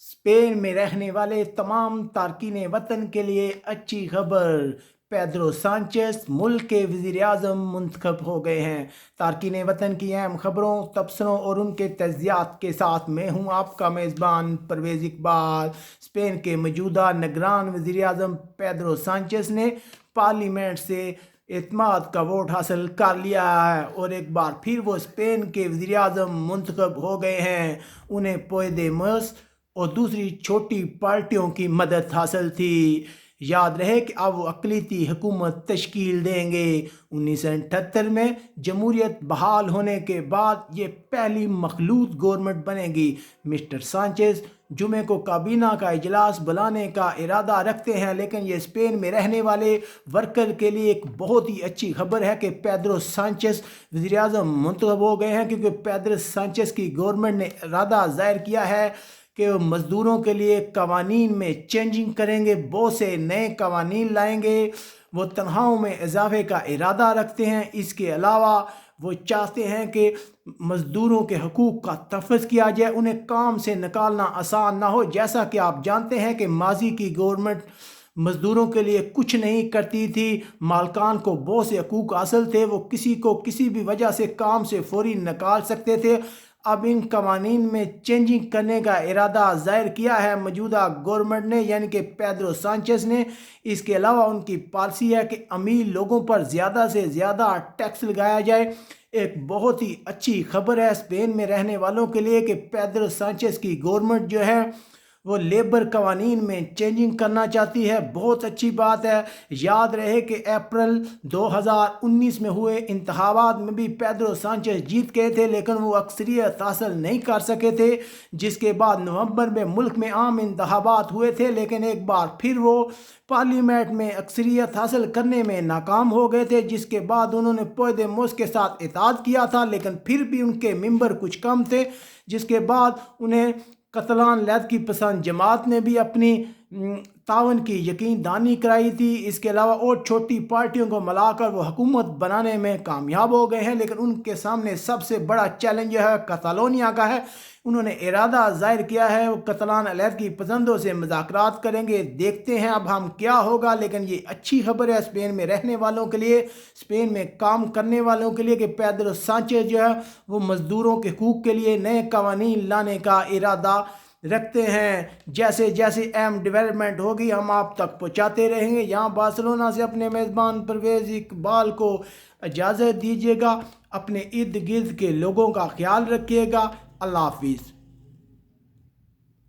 Spain में रहने वाले तमाम तारकीन वतन के लिए अच्छी खबर। पेड्रो सांचेस मुल्क के वज़ीर-ए-आज़म मुंतखब हो गए हैं। तारकीन वतन की अहम खबरों, तबसरों और उनके तज्ज़ियात के साथ मैं हूँ आपका मेज़बान परवेज़ इकबाल। स्पेन के मौजूदा निगरान वज़ीर-ए-आज़म पेड्रो सांचेस ने पार्लियामेंट से एतमाद का वोट हासिल कर लिया है और एक बार फिर वो स्पेन के वज़ीर-ए-आज़म मुंतखब हो गए हैं। उन्हें पोदेमोस और दूसरी छोटी पार्टियों की मदद हासिल थी। याद रहे कि अब वो अक़लियती हुकूमत तश्कील देंगे। 1978 में जमहूरियत बहाल होने के बाद ये पहली मखलूत गवर्नमेंट बनेगी। मिस्टर सांचेस जुमे को काबीना का इजलास बुलाने का इरादा रखते हैं, लेकिन ये स्पेन में रहने वाले वर्कर के लिए एक बहुत ही अच्छी खबर है कि पेड्रो सांचेस वज़ीर-ए-आज़म मुंतखब हो गए हैं, क्योंकि पेड्रो सांचेस की गवर्नमेंट ने इरादा ज़ाहिर किया है कि वो मज़दूरों के लिए कवानीन में चेंजिंग करेंगे, बहुत से नए कवानीन लाएंगे। वो तनख्वाहों में इजाफे का इरादा रखते हैं। इसके अलावा वो चाहते हैं कि मज़दूरों के हकूक़ का तहफ़्फ़ुज़ किया जाए, उन्हें काम से निकालना आसान ना हो। जैसा कि आप जानते हैं कि माजी की गवर्नमेंट मज़दूरों के लिए कुछ नहीं करती थी, मालकान को बहुत से हकूक़ हासिल थे, वो किसी को किसी भी वजह से काम से फौरी निकाल सकते थे। अब इन कवानीन में चेंजिंग करने का इरादा ज़ाहिर किया है मौजूदा गवर्नमेंट ने, यानी कि पेड्रो सांचेस ने। इसके अलावा उनकी पॉलिसी है कि अमीर लोगों पर ज़्यादा से ज़्यादा टैक्स लगाया जाए। एक बहुत ही अच्छी खबर है स्पेन में रहने वालों के लिए कि पेड्रो सांचेस की गवर्नमेंट जो है वो लेबर कवानीन में चेंजिंग करना चाहती है। बहुत अच्छी बात है। याद रहे कि अप्रैल 2019 में हुए इंतखाबात में भी पेड्रो सांचेस जीत गए थे, लेकिन वो अक्सरियत हासिल नहीं कर सके थे। जिसके बाद नवंबर में मुल्क में आम इंतखाबात हुए थे, लेकिन एक बार फिर वो पार्लियामेंट में अक्सरियत हासिल करने में नाकाम हो गए थे। जिसके बाद उन्होंने पोदेमोस के साथ इत्तेहाद किया था, लेकिन फिर भी उनके मेंबर कुछ कम थे। जिसके बाद उन्हें कतलान लैद की पसंद जमात ने भी अपनी तावन की यकीन दहानी कराई थी। इसके अलावा और छोटी पार्टियों को मिलाकर वो हुकूमत बनाने में कामयाब हो गए हैं, लेकिन उनके सामने सबसे बड़ा चैलेंज है कतालोनिया का है। उन्होंने इरादा ज़ाहिर किया है वो कतलान अलहदगी पसंदों से मुज़ाकरात करेंगे। देखते हैं अब हम क्या होगा, लेकिन ये अच्छी खबर है स्पेन में रहने वालों के लिए, स्पेन में काम करने वालों के लिए कि पेड्रो सांचेस जो है वो मज़दूरों के हकूक़ के लिए नए कवानीन लाने का इरादा रखते हैं। जैसे जैसे अहम डेवलपमेंट होगी हम आप तक पहुंचाते रहेंगे। यहाँ बार्सिलोना से अपने मेज़बान परवेज़ इकबाल को इजाज़त दीजिएगा। अपने इर्द गिर्द के लोगों का ख्याल रखिएगा। अल्लाह हाफिज़।